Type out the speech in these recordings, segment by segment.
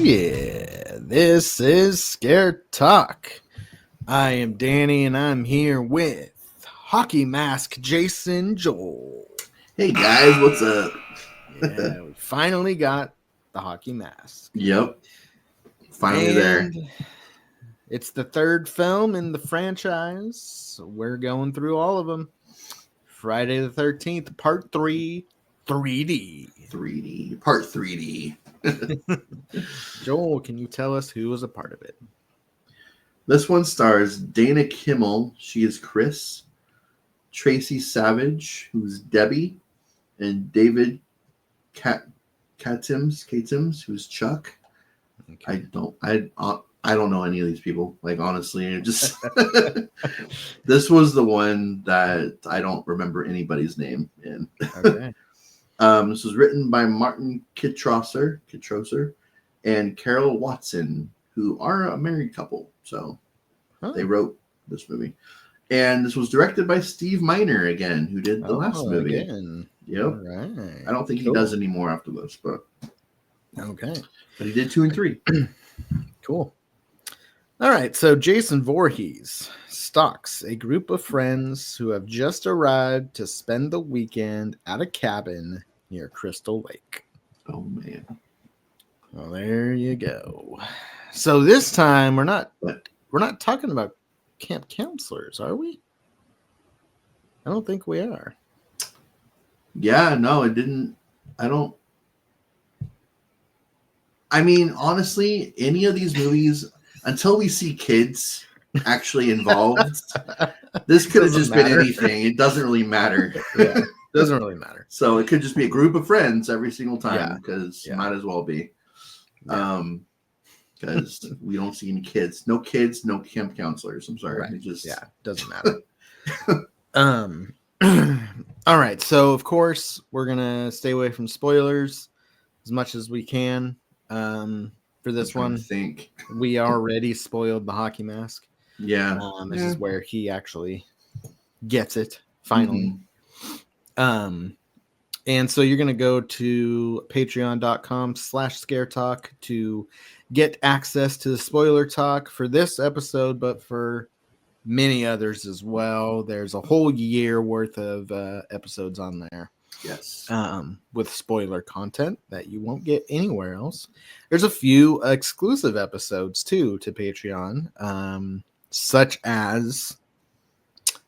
Yeah, this is Scare Talk. I am Danny, and I'm here with Hockey Mask Jason Joel. Hey guys, what's up? Yeah, we finally got the Hockey Mask. Yep, finally there. It's the third film in the franchise. We're going through all of them. Friday the 13th, Part 3, 3D. 3D, Part 3D. Joel, can you tell us who was a part of it? This one stars Dana Kimmel, she is Chris, Tracy Savage, who's Debbie, and David Katims, who's Chuck. Okay. I don't know any of these people. Like honestly, just this was the one that I don't remember anybody's name in. Okay. This was written by Martin Kitrosser and Carol Watson, who are a married couple. So they wrote this movie. And this was directed by Steve Miner again, who did the last movie. Again. Yep. All right. I don't think he does any more after this, but okay. But he did 2 and 3. Cool. All right. So Jason Voorhees stalks a group of friends who have just arrived to spend the weekend at a cabin near Crystal Lake. Oh man. Well, there you go. So this time we're not talking about camp counselors, are we? I don't think we are. Yeah, no, it didn't. I mean, honestly, any of these movies, until we see kids actually involved, this could have just been anything. It doesn't really matter. Yeah, doesn't really matter. So it could just be a group of friends every single time because it might as well be. Because we don't see any kids. No kids, no camp counselors. I'm sorry. Right. It just doesn't matter. All right. So of course we're gonna stay away from spoilers as much as we can. For this one, we already spoiled the Hockey Mask. Yeah. This is where he actually gets it finally. Mm-hmm. And so you're going to go to patreon.com/scaretalk to get access to the spoiler talk for this episode, but for many others as well. There's a whole year worth of episodes on there. Yes. With spoiler content that you won't get anywhere else. There's a few exclusive episodes too to Patreon, such as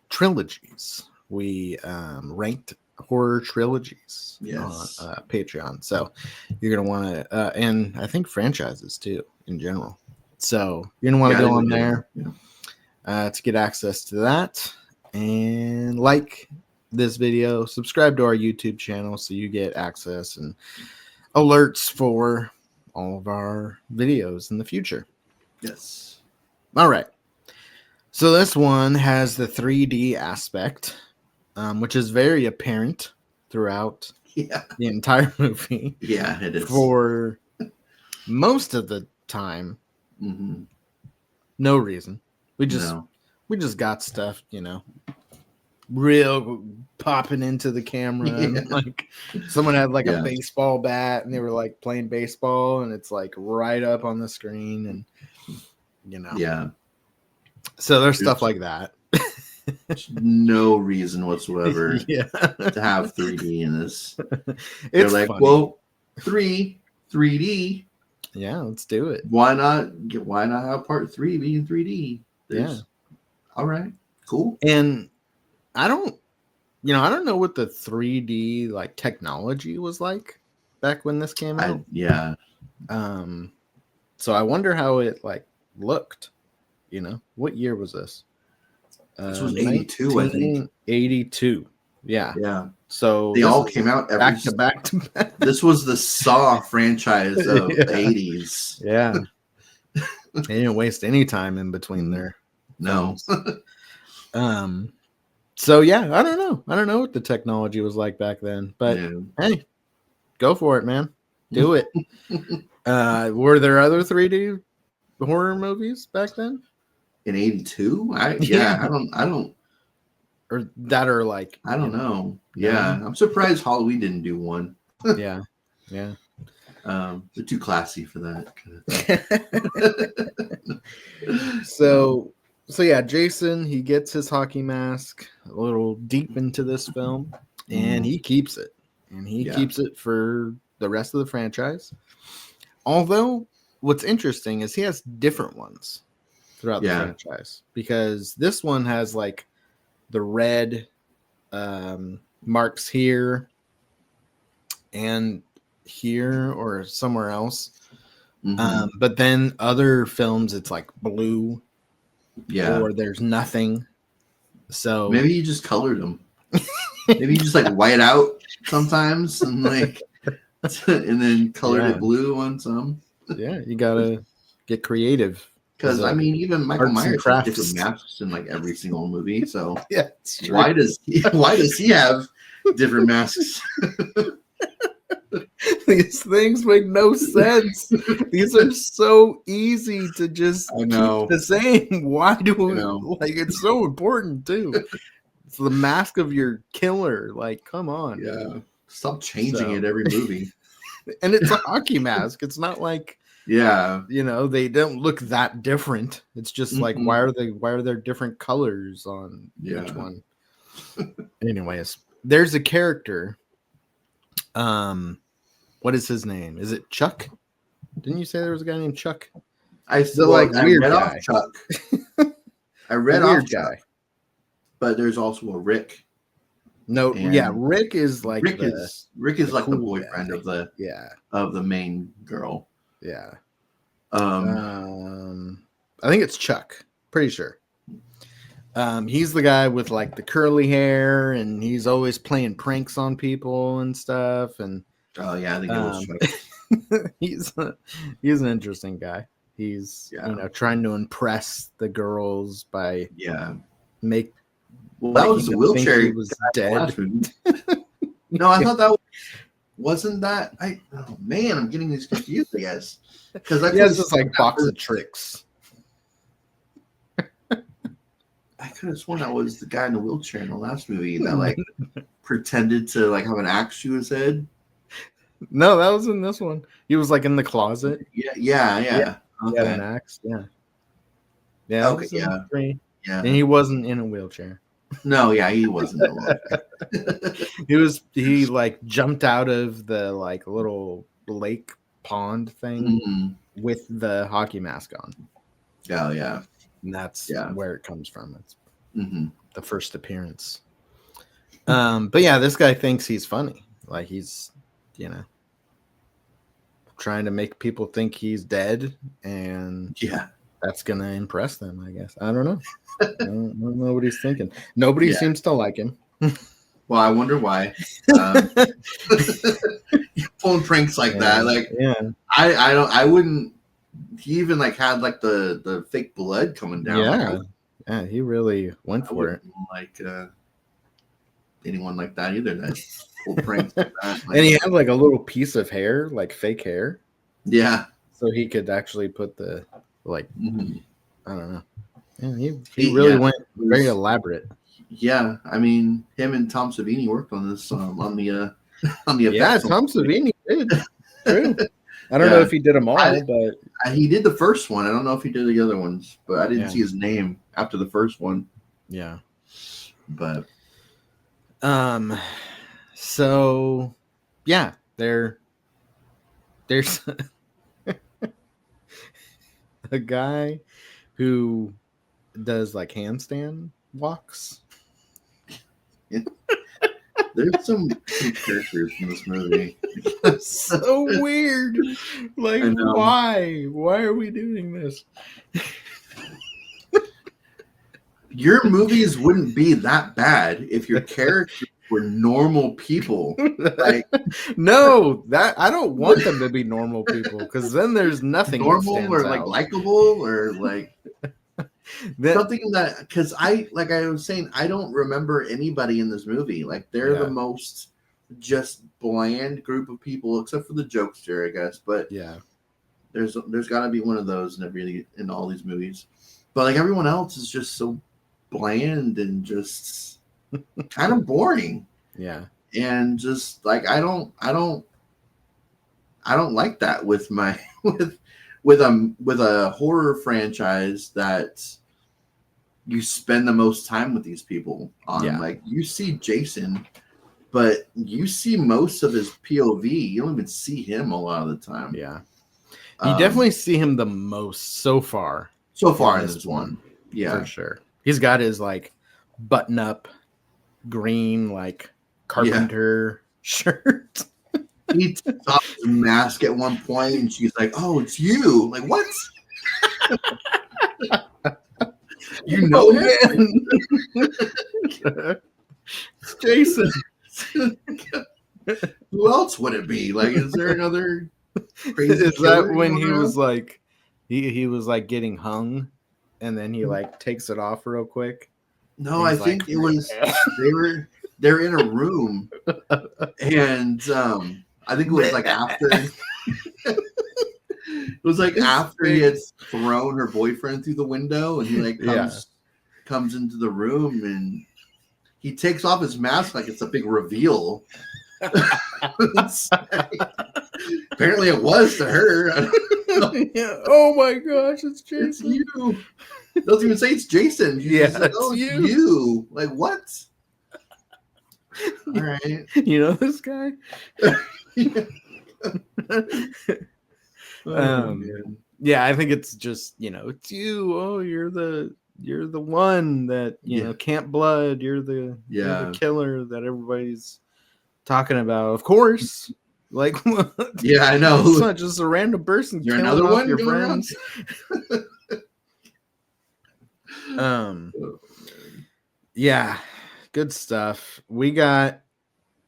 trilogies. We ranked horror trilogies on Patreon. So you're going to want to, and I think franchises too in general. So you're going to want to go on there to get access to that. And like this video, subscribe to our YouTube channel so you get access and alerts for all of our videos in the future. Yes. All right. So this one has the 3D aspect, which is very apparent throughout the entire movie. Yeah, it is. For most of the time. Mm-hmm. No reason. We just got stuff, real popping into the camera. And, like someone had like a baseball bat and they were like playing baseball and it's like right up on the screen and so there's stuff like that. No reason whatsoever to have 3D in this. It's like funny. Well, 3D. Yeah, let's do it. Why not have part 3 be in 3D? All right, cool. And I don't know what the 3D like technology was like back when this came out. So I wonder how it like looked. What year was this? This was 82, I think. 82. Yeah. Yeah. So they all came out back to back. This was the Saw franchise of the 80s. Yeah. They didn't waste any time in between there. No. So yeah, I don't know. I don't know what the technology was like back then, but hey, go for it, man. Do it. Were there other 3D horror movies back then? In 82? I don't or that are like I don't know. Yeah. I'm surprised Halloween didn't do one. Yeah. They're too classy for that. So yeah, Jason, he gets his hockey mask a little deep into this film, and he keeps it, and he keeps it for the rest of the franchise. Although, what's interesting is he has different ones throughout the franchise, because this one has like the red marks here and here or somewhere else. But then other films, it's like blue, or there's nothing. So maybe you just colored them. Maybe you just like white out sometimes and like, and then colored it blue on some. Yeah, you gotta get creative. Because I mean, even Michael Myers has different masks in like every single movie. So yeah, why does he have different masks? These things make no sense. These are so easy to just keep the same. Why do we like? It's so important too. It's the mask of your killer. Like, come on. Yeah, stop changing it every movie. And it's a hockey mask. It's not like they don't look that different. It's just like why are there different colors on each one? Anyways, there's a character. What is his name? Is it Chuck? Didn't you say there was a guy named Chuck? I read off Chuck. I read off Chuck, but there's also a Rick. No, Rick is like Rick is like the boyfriend of the main girl. Yeah. I think it's Chuck. Pretty sure. He's the guy with like the curly hair, and he's always playing pranks on people and stuff. And I think it was Chuck. he's an interesting guy. He's trying to impress the girls by that was the wheelchair. He was dead. No, I thought that wasn't that. Oh man, I'm getting these confused. I guess because he has this like box of tricks. I could have sworn that was the guy in the wheelchair in the last movie that like pretended to like have an axe to his head. No, that was in this one. He was like in the closet. Yeah. Okay. He had an axe. Yeah. Okay. Yeah. And he wasn't in a wheelchair. No. Yeah, he wasn't in a wheelchair. He like jumped out of the like little lake pond thing with the hockey mask on. Oh yeah. And that's where it comes from. It's the first appearance. But yeah, this guy thinks he's funny. Like he's, trying to make people think he's dead, and that's gonna impress them, I guess. I don't know. I don't know what he's thinking. Nobody seems to like him. Well, I wonder why. Pulling pranks like that, like I wouldn't. He even like had like the fake blood coming down. Yeah, he really went for it. Like anyone like that either. That pulled pranks like that. Like, and he had like a little piece of hair, like fake hair. Yeah. So he could actually put the like. I don't know. Yeah, he really went very elaborate. Yeah, I mean, him and Tom Savini worked on this on the effects. Yeah, Tom Savini did. True. I don't know if he did them all, but he did the first one. I don't know if he did the other ones, but I didn't see his name after the first one. Yeah. But so yeah, there's a guy who does like handstand walks. There's some characters in this movie. So weird. Like, why? Why are we doing this? Your movies wouldn't be that bad if your characters were normal people. Like, no, that I don't want them to be normal people, because then there's nothing normal or like likable or like something that, because I was saying, I don't remember anybody in this movie. Like they're the most just bland group of people, except for the jokester, I guess. But there's got to be one of those in all these movies. But like everyone else is just so bland and just kind of boring. Yeah. And just like I don't I don't like that with my with a horror franchise that you spend the most time with these people on. Yeah. Like you see Jason, but you see most of his POV. You don't even see him a lot of the time. Yeah. You definitely see him the most so far. So far in this one. Yeah. For sure. He's got his like button up green like carpenter shirt. He takes off his mask at one point and she's like, "Oh, it's you." Like, what? You know him? It's Jason. Who else would it be? Like, is there another crazy Is that when he around? was like he was like getting hung and then he like takes it off real quick? No, I think it was they're in a room and I think it was like after it was like after he had thrown her boyfriend through the window and he like comes into the room and he takes off his mask like it's a big reveal. Apparently it was to her. Yeah. Oh my gosh, it's Jason. It's you. It doesn't even say it's Jason. Yeah, like, oh, it's you. Like, what? All right. You know this guy? Yeah, I think it's just, it's you. Oh, you're the one that, Camp Blood. You're the killer that everybody's talking about. Of course. Like, yeah, I know. It's not just a random person. You're another one, your friends. Yeah, good stuff. We got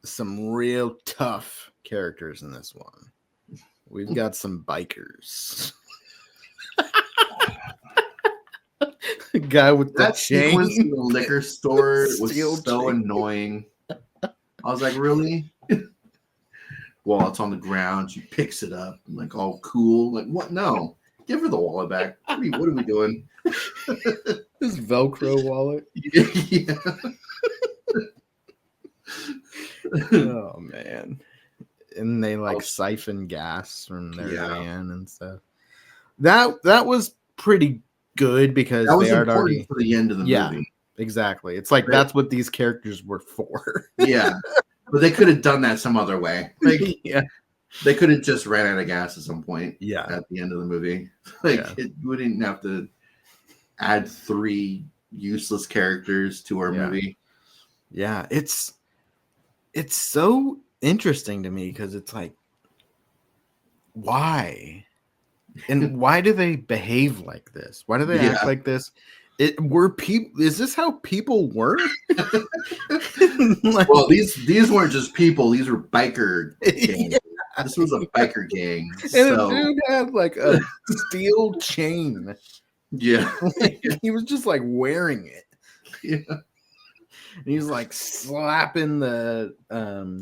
some real tough characters in this one. We've got some bikers. Guy with that chain in the liquor store was so annoying. I was like, really? Well, it's on the ground. She picks it up, like all cool. Like, what? No, give her the wallet back. What are we doing? This Velcro wallet. Yeah. Oh man! And they like siphon gas from their van and stuff. That was pretty good because that was they had important already for the end of the movie. Exactly. It's like that's what these characters were for. Yeah. But they could have done that some other way. Like, they could have just ran out of gas at some point. Yeah. At the end of the movie, we didn't have to add 3 useless characters to our movie. Yeah, it's so interesting to me because it's like, why, and why do they behave like this? Why do they act like this? Is this how people were? Like, well, these weren't just people; these were biker gangs. This was a biker gang, and the dude had like a steel chain. Yeah, like, he was just like wearing it. Yeah, and he was like slapping the.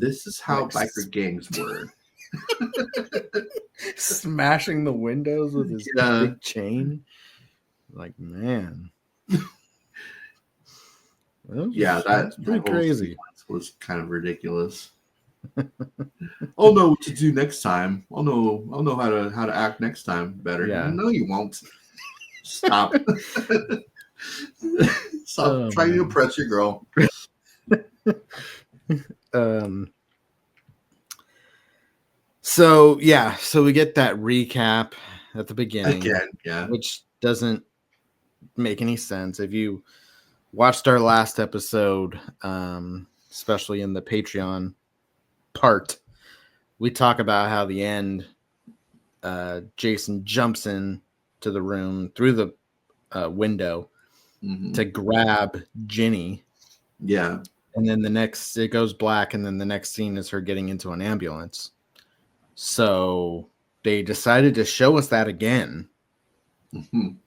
This is how biker gangs were. Smashing the windows with his big chain. Like, man. That's pretty crazy. Was kind of ridiculous. I'll know what to do next time. I'll know how to act next time better. Yeah. No, you won't. Stop. Stop trying to impress your girl. So we get that recap at the beginning again, which doesn't make any sense. If you watched our last episode, especially in the Patreon part, we talk about how the end, Jason jumps in to the room through the window to grab Ginny. Yeah. And then it goes black, and then the next scene is her getting into an ambulance. So they decided to show us that again.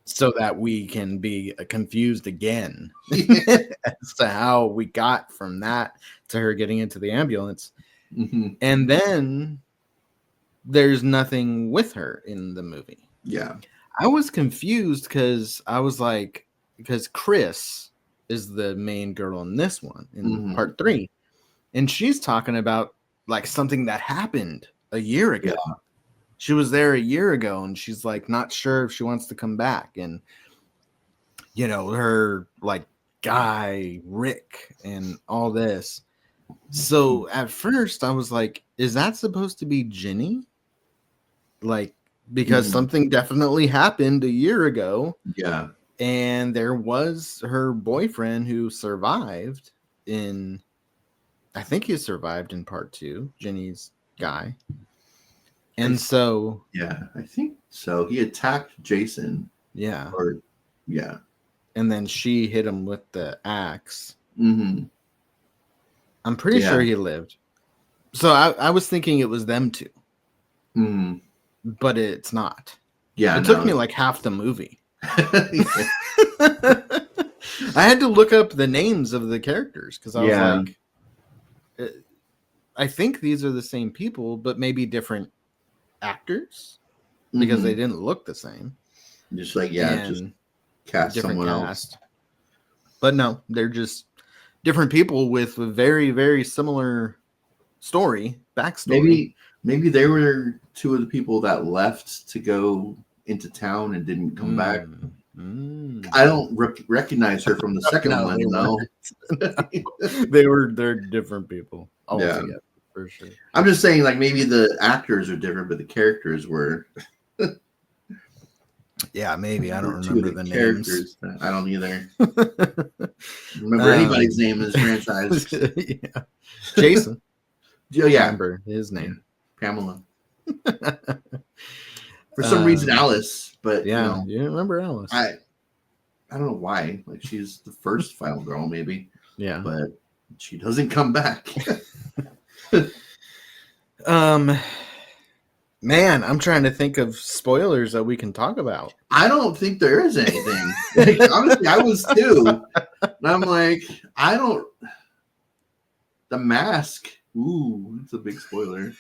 So that we can be confused again as to how we got from that to her getting into the ambulance. And then there's nothing with her in the movie. Yeah. I was confused because Chris is the main girl in this one, in part 3. And she's talking about like something that happened a year ago. she was there a year ago and she's like not sure if she wants to come back. And her like guy Rick and all this. So at first I was like, is that supposed to be Ginny? Like, because something definitely happened a year ago. Yeah. And there was her boyfriend who survived I think he survived in part 2, Ginny's guy. And so. Yeah, I think so. He attacked Jason. Yeah. Yeah. And then she hit him with the axe. Mm-hmm. I'm pretty sure he lived. So I was thinking it was them two. Mm. But it's not. Yeah. It took me like half the movie. I had to look up the names of the characters because I was like, I think these are the same people, but maybe different actors because they didn't look the same. Just like, just cast someone else. But no, they're just different people with a very, very similar backstory. Maybe they were two of the people that left to go into town and didn't come back. I don't recognize her from the second one, though. They're different people altogether, for sure. I'm just saying, like, maybe the actors are different, but the characters were. Yeah, maybe. I don't remember the names. I don't either. Remember anybody's name in this franchise. Yeah. Jason. Yeah. Remember his name. Pamela. For some reason, Alice. But yeah, you remember Alice. I don't know why. Like, she's the first Final Girl, maybe. Yeah. But she doesn't come back. Man, I'm trying to think of spoilers that we can talk about. I don't think there is anything. Like, honestly, I was too. And I'm like, The Mask. Ooh, it's a big spoiler.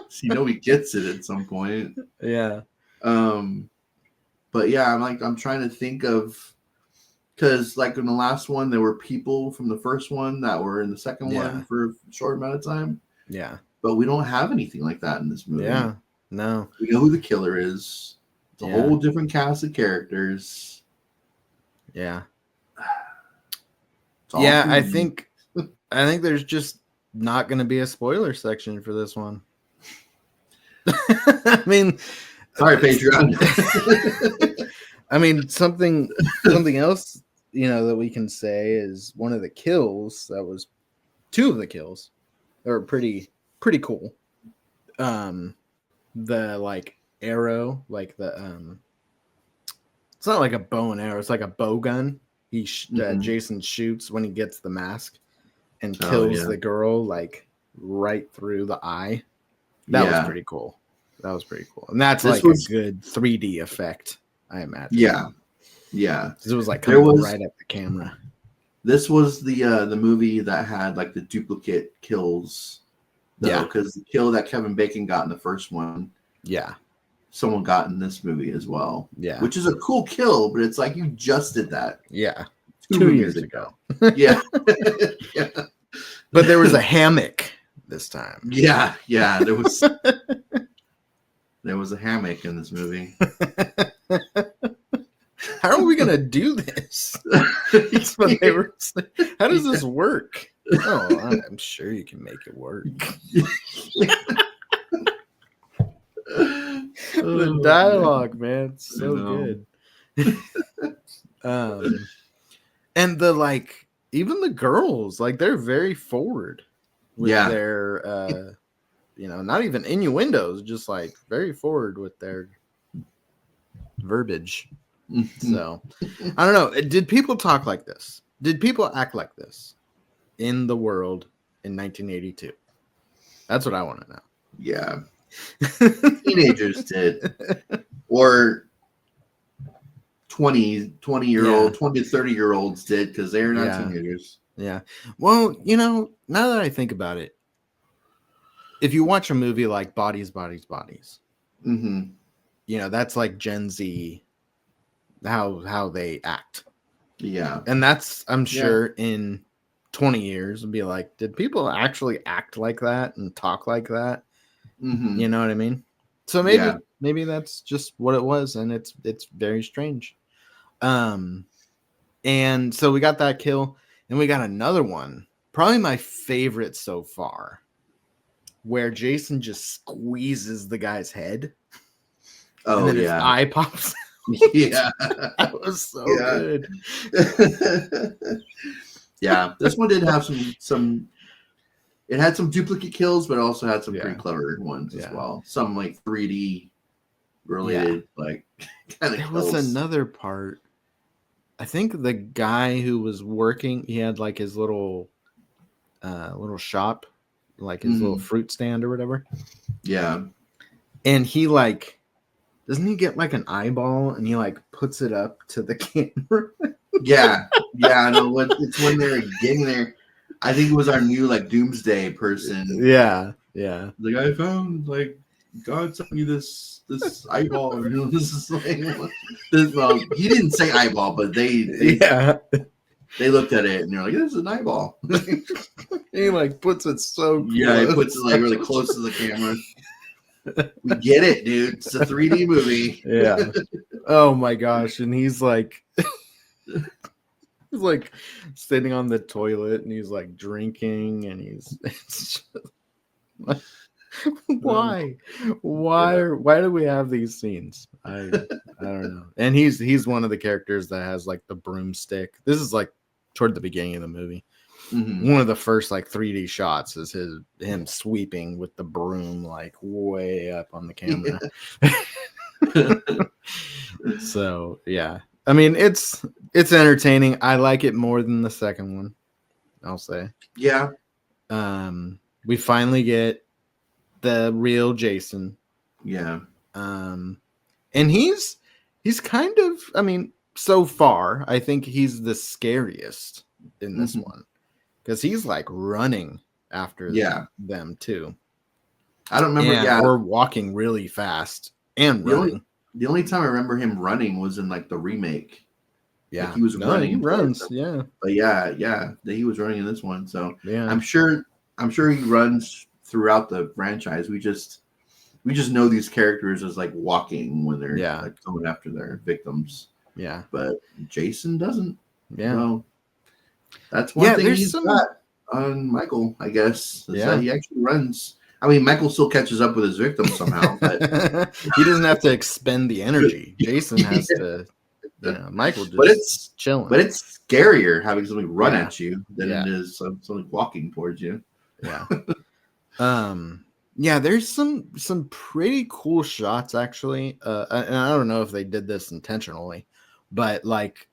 He gets it at some point. Yeah. But yeah, I'm trying to think of, because like in the last one, there were people from the first one that were in the second one for a short amount of time. Yeah. But we don't have anything like that in this movie. Yeah. No. We know who the killer is. It's a whole different cast of characters. Yeah. Yeah, I think there's just not going to be a spoiler section for this one. I mean, sorry, Patreon. I mean, something else, that we can say is one of the kills. That was two of the kills. They were pretty cool. The like arrow, like the it's not like a bow and arrow. It's like a bow gun. Jason shoots when he gets the mask and kills the girl like right through the eye. That was pretty cool. And that's a good 3D effect, I imagine. Yeah. It was like coming right at the camera. This was the movie that had like the duplicate kills. Because the kill that Kevin Bacon got in the first one. Yeah. Someone got in this movie as well. Yeah. Which is a cool kill, but it's like you just did that. Yeah. 2 years ago. Yeah. But there was a hammock this time. Yeah. There was a hammock in this movie. How are we gonna do this? That's what they were saying. How does this work? Oh, I'm sure you can make it work. The dialogue, man, it's so good. And the even the girls, they're very forward with their not even innuendos, just very forward with their verbiage. So I don't know. Did people talk like this? Did people act like this in the world in 1982? That's what I want to know. Yeah. Teenagers did. Or 20 to 30-year-olds did, because they're not teenagers. Yeah. Well, now that I think about it, if you watch a movie like Bodies, Bodies, Bodies, that's like Gen Z, how they act. Yeah. And that's, I'm sure, in 20 years, would be like, did people actually act like that and talk like that Mm-hmm. You know what I mean? So maybe that's just what it was, and it's very strange. And so we got that kill, and we got another one, probably my favorite so far, where Jason just squeezes the guy's head. Oh, and then his eye pops out. Yeah. That was so good. Yeah, this one did have some. It had some duplicate kills, but also had some pretty clever ones as well. Some like 3D related, like kind of. There was another part. I think the guy who was working, he had like his little shop, like his little fruit stand or whatever. Yeah. And he like, doesn't he get like an eyeball and he like puts it up to the camera? Yeah. No, it's when they're getting there. I think it was our new like doomsday person. Yeah. Like, I found like God sent me this eyeball. This is like, well, he didn't say eyeball, but they looked at it and they're like, this is an eyeball. He like puts it so close. Yeah, he puts it like really close to the camera. We get it, dude. It's a 3D movie. Yeah. Oh my gosh. And he's like sitting on the toilet and he's like drinking and it's just, why do we have these scenes? I don't know. And he's one of the characters that has like the broomstick. This is like toward the beginning of the movie. Mm-hmm. One of the first like 3D shots is him sweeping with the broom like way up on the camera. So yeah, I mean it's entertaining. I like it more than the second one, I'll say. Yeah. We finally get the real Jason. Yeah. And he's kind of, I mean, so far I think he's the scariest in this one. Because he's like running after them too. I don't remember. Or walking really fast and running. The only time I remember him running was in like the remake. Yeah, like he was running. He runs. Yeah, but that he was running in this one. So yeah, I'm sure he runs throughout the franchise. We just know these characters as like walking when they're like going after their victims. Yeah, but Jason doesn't. Yeah. Well, that's one thing he's got on Michael, I guess. That he actually runs. I mean, Michael still catches up with his victims somehow, but he doesn't have to expend the energy. Jason has to. Michael just. But it's chilling. But it's scarier having something run at you than it is something walking towards you. Yeah. Yeah. There's some pretty cool shots actually, and I don't know if they did this intentionally, but like.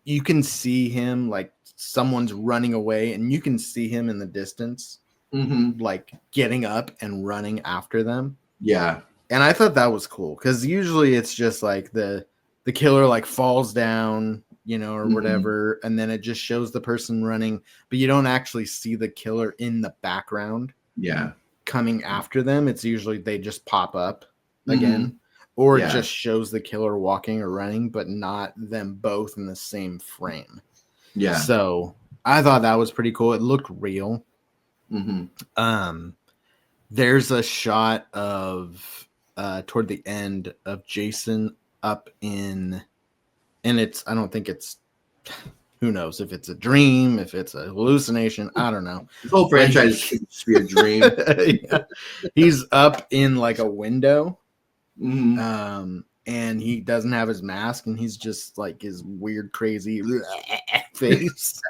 You can see him like someone's running away and you can see him in the distance, like getting up and running after them. Yeah. And I thought that was cool because usually it's just like the killer like falls down, or whatever. And then it just shows the person running, but you don't actually see the killer in the background. Yeah. Coming after them. It's usually they just pop up again. Or it just shows the killer walking or running, but not them both in the same frame. Yeah. So I thought that was pretty cool. It looked real. There's a shot of toward the end of Jason up in, and I don't think it's, who knows if it's a dream, if it's a hallucination. I don't know. This whole franchise should be a dream. He's up in like a window. And he doesn't have his mask and he's just like his weird crazy face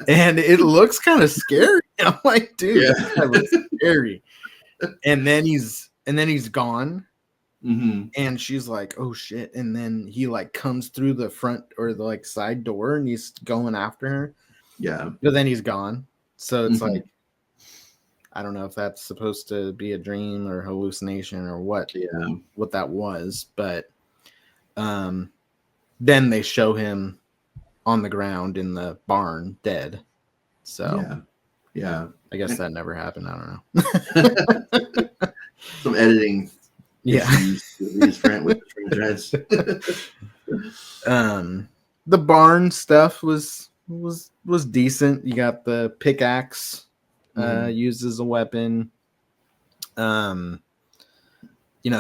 and it looks kind of scary. I'm like, dude, that looks scary. And then he's gone. And she's like, oh shit. And then he like comes through the front or the like side door and he's going after her. Yeah. But then he's gone. So it's like, I don't know if that's supposed to be a dream or hallucination or what that was, but then they show him on the ground in the barn dead. So yeah, I guess that never happened. I don't know. Some editing issues with the franchise. The barn stuff was decent. You got the pickaxe used as a weapon.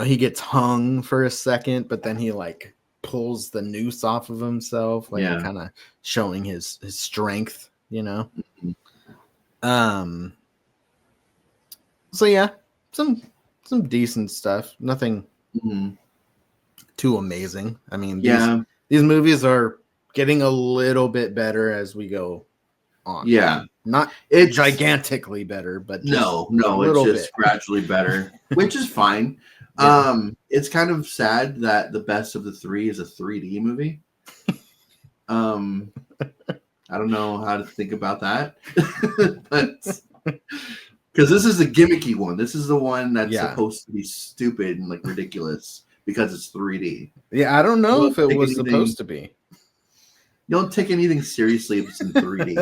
he gets hung for a second, but then he like pulls the noose off of himself, like kind of showing his strength, Mm-hmm. So yeah, some decent stuff. Nothing too amazing. I mean, these movies are getting a little bit better as we go on. Yeah, not gigantically better, but just it's just gradually better, which is fine. Yeah. It's kind of sad that the best of the three is a 3D movie. I don't know how to think about that, but because this is a gimmicky one. This is the one that's supposed to be stupid and like ridiculous because it's 3D. Yeah, I don't know if it was supposed to be. You don't take anything seriously if it's in 3D.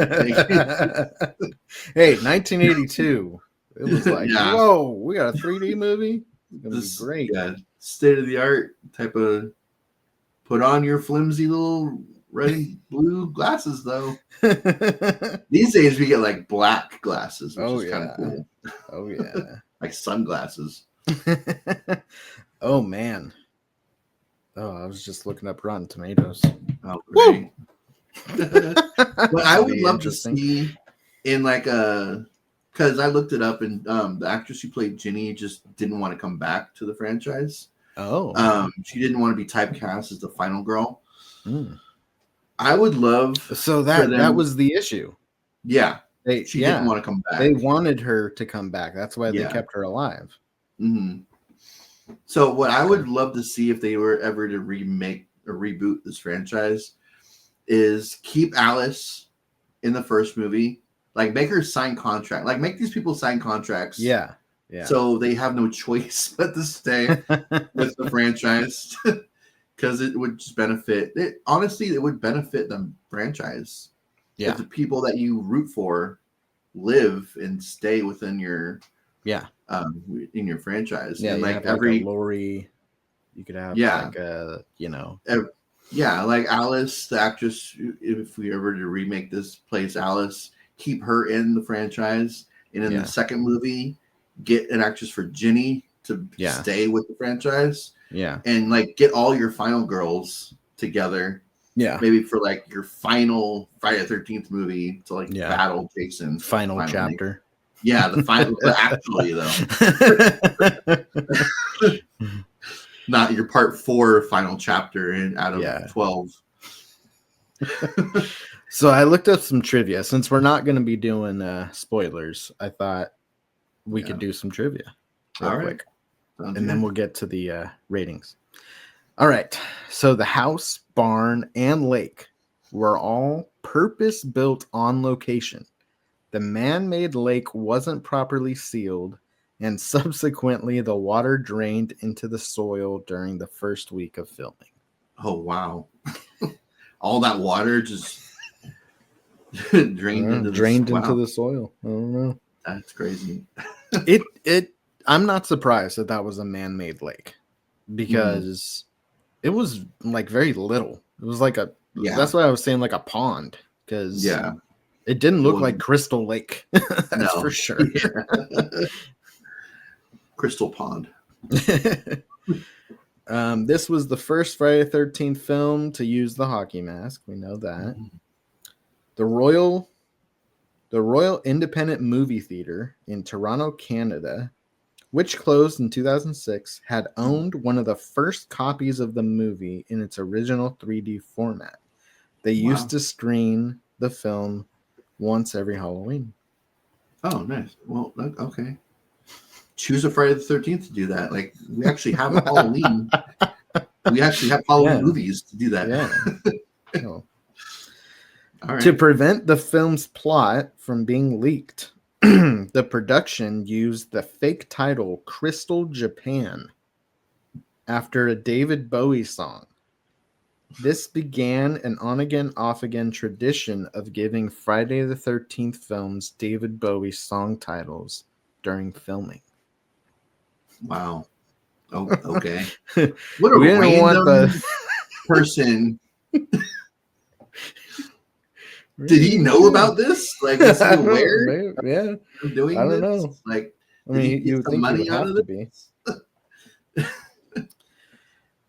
Hey, 1982. It was like, whoa, we got a 3D movie? It's going to be great. Yeah, state of the art type of put on your flimsy little red and blue glasses, though. These days we get like black glasses, which is kind of cool. Oh, yeah. Like sunglasses. Oh, man. Oh, I was just looking up Rotten Tomatoes. Oh, great. But I would love to see in like because I looked it up and the actress who played Ginny just didn't want to come back to the franchise. Oh. She didn't want to be typecast as the final girl. I would love that was the issue. Yeah. She didn't want to come back. They wanted her to come back. That's why they kept her alive. Mm-hmm. So what I would love to see if they were ever to remake or reboot this franchise is keep Alice in the first movie, like make her sign contract, like make these people sign contracts. Yeah. So they have no choice but to stay with the franchise because it would just benefit it. Honestly, it would benefit the franchise. Yeah. If the people that you root for live and stay within your in your franchise. Yeah, and like every Lori, you could have like like Alice, the actress. If we ever to remake this, plays Alice, keep her in the franchise, and in the second movie, get an actress for Ginny to stay with the franchise. Yeah, and like get all your final girls together. Yeah, maybe for like your final Friday the 13th movie to like battle Jason. Final chapter. Yeah, the final. Actually, though, not your part 4 final chapter out of 12. So I looked up some trivia. Since we're not going to be doing spoilers, I thought we could do some trivia real quick, and then we'll get to the ratings. All right. So the house, barn, and lake were all purpose-built on location. The man-made lake wasn't properly sealed, and subsequently the water drained into the soil during the first week of filming. Oh, wow. All that water just drained into the soil. I don't know. That's crazy. I'm not surprised that was a man-made lake because it was like very little. It was like that's why I was saying like a pond because it didn't look like Crystal Lake. That's for sure. Crystal Pond. This was the first Friday the 13th film to use the hockey mask. We know that. The Royal Independent Movie Theater in Toronto, Canada, which closed in 2006, had owned one of the first copies of the movie in its original 3D format. They used to screen the film once every Halloween. Oh, nice. Well, okay. Choose a Friday the 13th to do that. Like, we actually have a Halloween. We actually have Halloween movies to do that. Yeah. All right. To prevent the film's plot from being leaked, the production used the fake title Crystal Japan after a David Bowie song. This began an on-again, off-again tradition of giving Friday the 13th films David Bowie song titles during filming. Wow. Oh, okay. What a random person. Did he know about this? Like, is he aware? Yeah. Of doing I don't this? know. Like, I mean, you would think money out of it?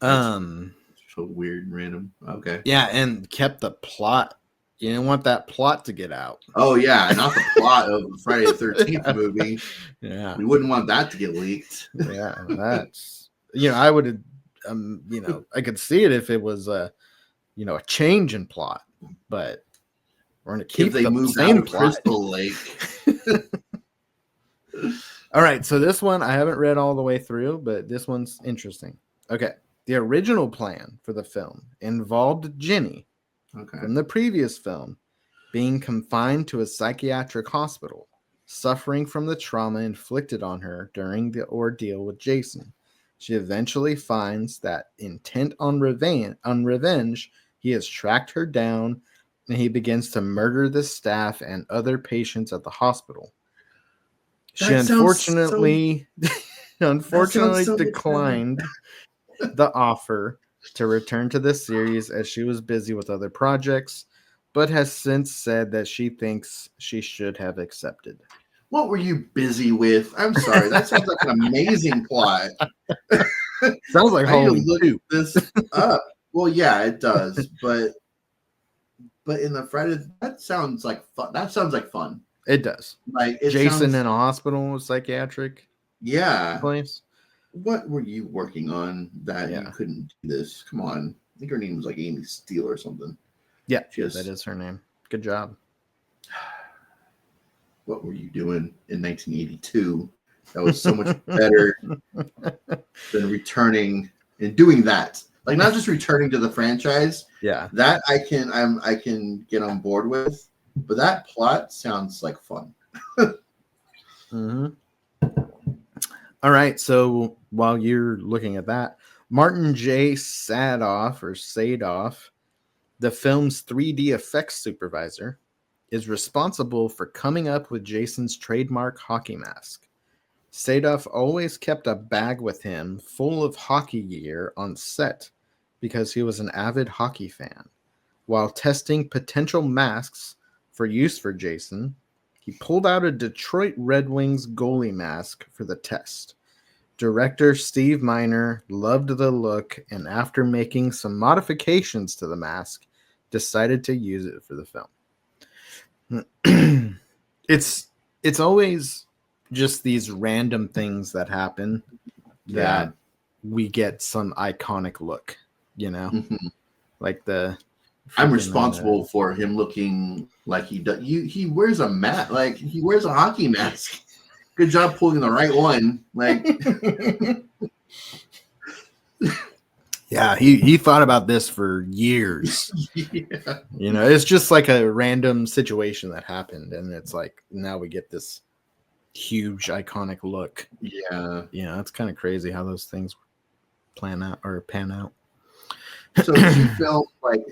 So weird and random. Okay. Yeah, and kept the plot. You didn't want that plot to get out. Oh yeah, not the plot of the Friday the 13th movie. Yeah, we wouldn't want that to get leaked. Yeah, that's I would I could see it if it was a change in plot, but we're gonna keep the same plot. Crystal Lake. All right, so this one I haven't read all the way through, but this one's interesting. Okay. The original plan for the film involved Jenny from the previous film being confined to a psychiatric hospital, suffering from the trauma inflicted on her during the ordeal with Jason. She eventually finds that, intent on revenge, he has tracked her down, and he begins to murder the staff and other patients at the hospital. She unfortunately declined the offer to return to the series as she was busy with other projects, but has since said that she thinks she should have accepted. What were you busy with? I'm sorry. That sounds like an amazing plot. Sounds like Halloween look this up. Well, yeah, it does, but in the Friday, that sounds like fun. That sounds like fun. It does. Like Jason in a hospital, psychiatric. Yeah. Place. What were you working on that you couldn't do this? Come on. I think her name was like Amy Steele or something. Yeah, that is her name. Good job. What were you doing in 1982? That was so much better than returning and doing that. Like, not just returning to the franchise. Yeah. That I can get on board with. But that plot sounds like fun. Mm-hmm. All right. So while you're looking at that, Martin J. Sadoff, the film's 3D effects supervisor, is responsible for coming up with Jason's trademark hockey mask. Sadoff always kept a bag with him full of hockey gear on set because he was an avid hockey fan. While testing potential masks for use for Jason, he pulled out a Detroit Red Wings goalie mask for the test. Director Steve Miner loved the look, and after making some modifications to the mask, decided to use it for the film. It's always just these random things that happen that we get some iconic look, like I'm responsible for him looking like he does. He wears a mat, like he wears a hockey mask. Good job pulling the right one. Like, yeah, he thought about this for years. Yeah. It's just like a random situation that happened, and it's like now we get this huge iconic look. Yeah, it's kind of crazy how those things pan out. So she filmed like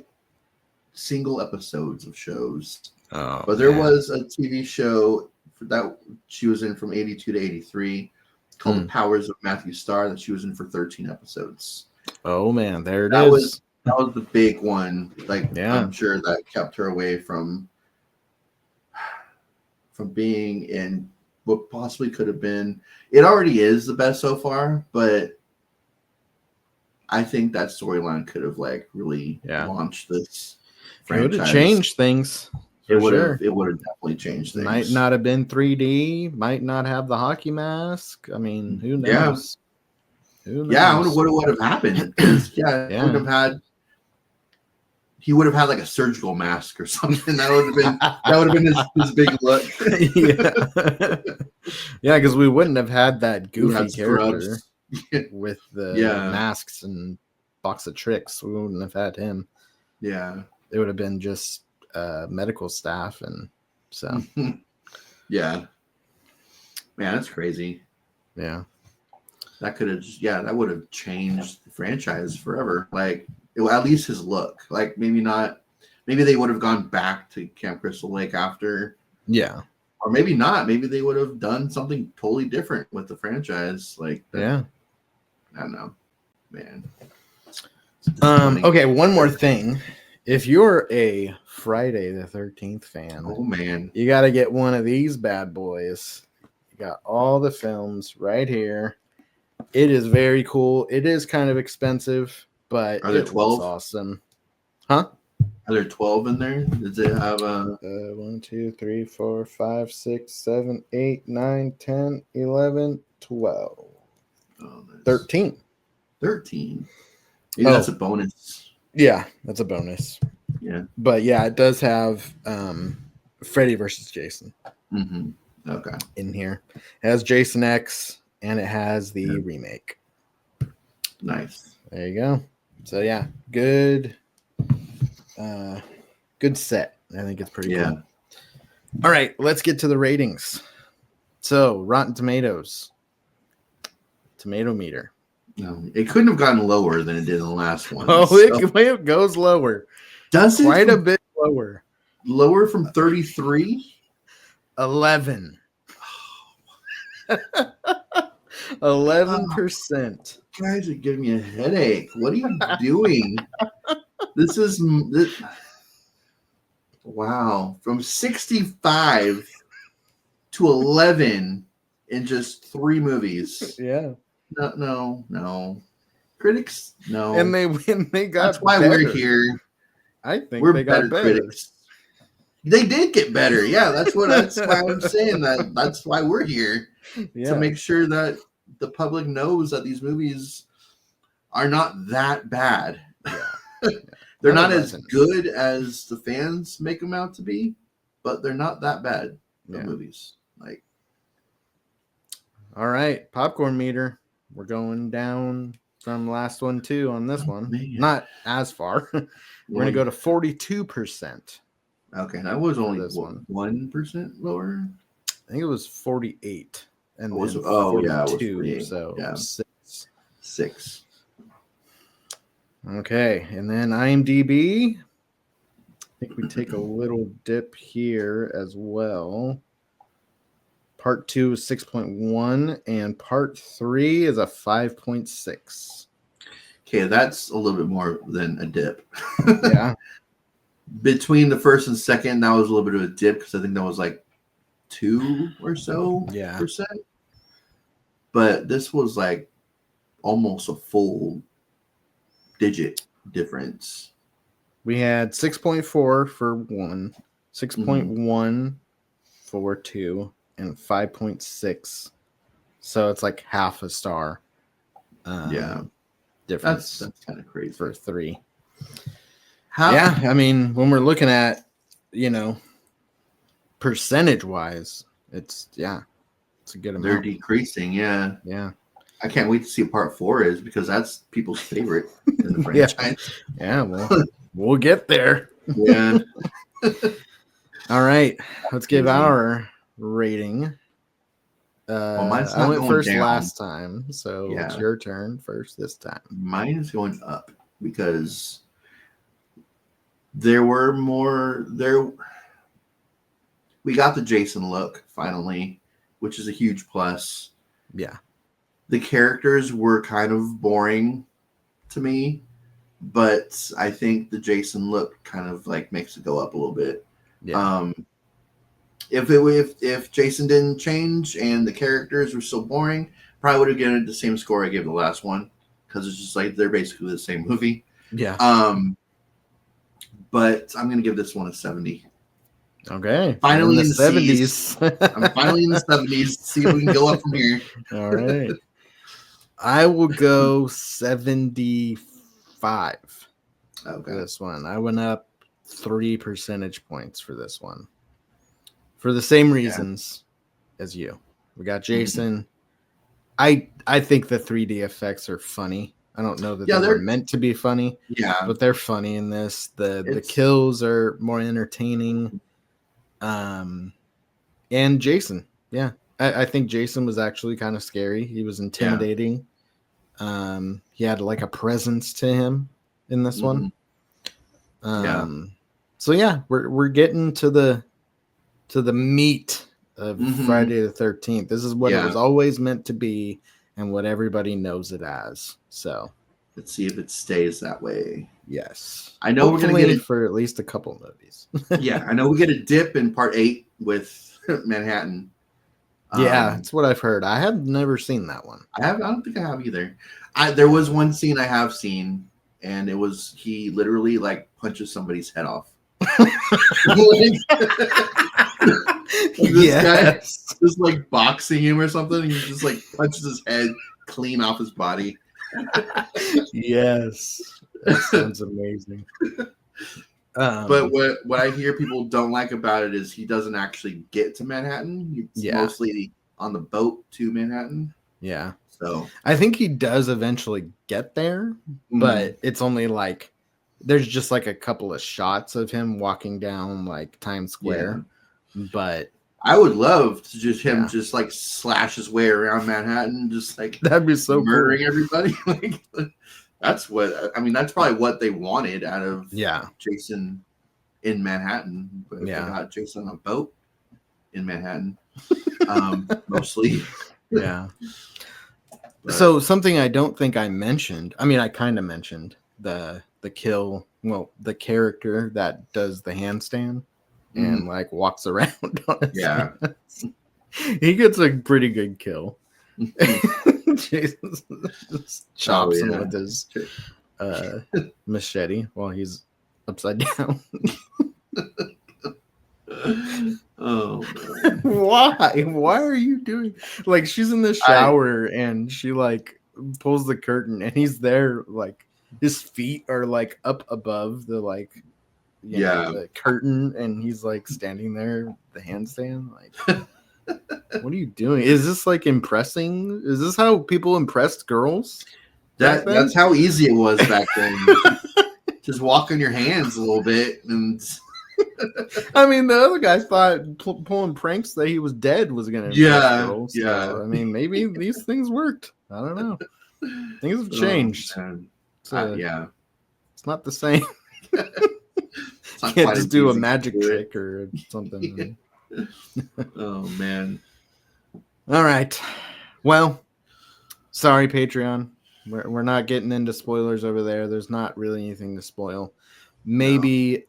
single episodes of shows, but there was a TV show that she was in from 82 to 83 called The Powers of Matthew Starr that she was in for 13 episodes. Oh man, there it is. That was the big one. Like, yeah. I'm sure that kept her away from being in what possibly could have been. It already is the best so far, but I think that storyline could have like really launched this franchise. It would have changed things. It would have definitely changed things. Might not have been 3D. Might not have the hockey mask. I mean, who knows? Yeah, I wonder what would have happened. Would have had. He would have had like a surgical mask or something. That would have been his big look. Yeah, because we wouldn't have had that goofy character with the masks and box of tricks. We wouldn't have had him. Yeah, it would have been just medical staff, and so yeah, man, that's crazy. Yeah, that could have that would have changed the franchise forever. Like, at least his look. Like, maybe they would have gone back to Camp Crystal Lake after. Yeah, or maybe not. Maybe they would have done something totally different with the franchise. Like, I don't know, man. Okay, one more thing. If you're a Friday the 13th fan, oh man, you got to get one of these bad boys. You got all the films right here. It is very cool. It is kind of expensive, but Are there it 12? looks awesome. Huh? Are there 12 in there? Does it have a 1, 2, 3, 4, 5, 6, 7, 8, 9, 10, 11, 12, 13. 13? Maybe that's a bonus. Yeah, that's a bonus. Yeah. But yeah, it does have Freddy versus Jason. Okay. In here. It has Jason X and it has the remake. Nice. There you go. So yeah, good good set. I think it's pretty cool. All right, let's get to the ratings. So Rotten Tomatoes. Tomato meter. No, it couldn't have gotten lower than it did in the last one. Oh, so. it goes lower. Does it? Quite a bit lower. Lower from 33? 11. 11%. Guys are giving me a headache. What are you doing? This is wow. From 65 to 11 in just 3 movies. Yeah. No. Critics, no. And they got That's why better. we're here. I think we're they got better. Critics. They did get better. Yeah, that's why I'm saying that. That's why we're here. To make sure that the public knows that these movies are not that bad. Yeah. They're not as good as the fans make them out to be, but they're not that bad. The movies. Like, all right, popcorn meter. We're going down from last one too on this one. Man. Not as far. We're going to go to 42%. Okay, that was only 1% lower. I think it was 48. And it was, 42, so 6. Okay, and then IMDb. I think we take a little dip here as well. Part 2 is 6.1, and part 3 is a 5.6. Okay, that's a little bit more than a dip. Yeah. Between the first and second, that was a little bit of a dip because I think that was like 2 or so %. But this was like almost a full digit difference. We had 6.4 for 1, 6.1 for 2, and 5.6. So it's like half a star. Difference. That's kind of crazy for 3. Yeah, I mean, when we're looking at, percentage wise, it's a good amount. They're decreasing, yeah. I can't wait to see what part 4 is because that's people's favorite in the franchise. Well, we'll get there. Yeah. All right, let's give our rating. Mine's I not went first down. Last time, so it's your turn first this time. Mine is going up because there were more there. We got the Jason look finally, which is a huge plus. Yeah. The characters were kind of boring to me, but I think the Jason look kind of like makes it go up a little bit. Yeah. If Jason didn't change and the characters were so boring, probably would have given it the same score I gave the last one because it's just like they're basically the same movie. Yeah. But I'm gonna give this one a 70. Okay. Finally in the 70s. I'm finally in the 70s. See if we can go up from here. All right. I will go 75. Okay. For this one. I went up 3 percentage points for this one. For the same reasons as you. We got Jason. I think the 3D effects are funny. I don't know that they're meant to be funny. Yeah. But they're funny in this. The kills are more entertaining. And Jason. Yeah. I think Jason was actually kind of scary. He was intimidating. He had like a presence to him in this one. So yeah, we're getting to the meat of Friday the 13th. This is what it was always meant to be and what everybody knows it as. So let's see if it stays that way. Yes. I know we're going to get it for at least a couple movies. I know we get a dip in part 8 with Manhattan. Yeah, that's what I've heard. I have never seen that one. I don't think I have either. There was one scene I have seen, and it was he literally like punches somebody's head off. This guy just like boxing him or something. He just like punches his head clean off his body. Yes, that sounds amazing. But what I hear people don't like about it is he doesn't actually get to Manhattan. It's mostly on the boat to Manhattan. Yeah. So I think he does eventually get there, but it's only like there's just like a couple of shots of him walking down like Times Square. Yeah. But I would love to just like slash his way around Manhattan, just like that'd be so murdering cool. Everybody. Like, that's what I mean. That's probably what they wanted out of Jason in Manhattan. But if they got Jason on a boat in Manhattan, mostly. Yeah. But, so something I don't think I mentioned. I mean, I kind of mentioned the kill. Well, the character that does the handstand and like walks around on his hands. He gets a pretty good kill. Jesus chops him with his machete while he's upside down. Oh, why are you doing like she's in the shower and she like pulls the curtain and he's there like his feet are like up above the like the curtain and he's like standing there the handstand like what are you doing? Is this like impressing? Is this how people impressed girls? That's how easy it was back then. Just walk on your hands a little bit and I mean, the other guy thought pulling pranks that he was dead was going to impress girls. So, I mean, maybe these things worked. I don't know. Things have changed. It's not the same. You can't just do a magic trick or something. Oh, man. All right. Well, sorry, Patreon. We're not getting into spoilers over there. There's not really anything to spoil. Maybe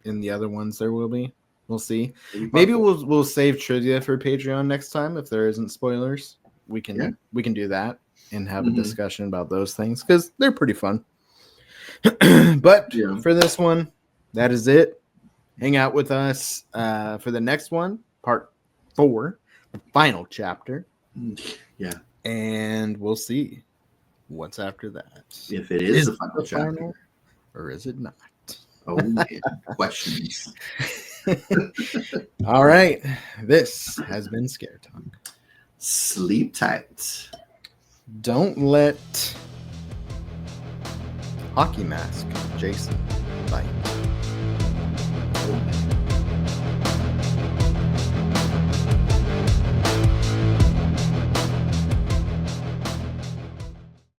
in the other ones there will be. We'll see. Maybe we'll save trivia for Patreon next time if there isn't spoilers. We can do that and have a discussion about those things because they're pretty fun. But for this one, that is it. Hang out with us for the next one, part 4, the final chapter. Yeah. And we'll see what's after that. If it is the final chapter. Or is it not? Oh, man. Questions. All right. This has been Scare Talk. Sleep tight. Don't let Hockey Mask Jason bite.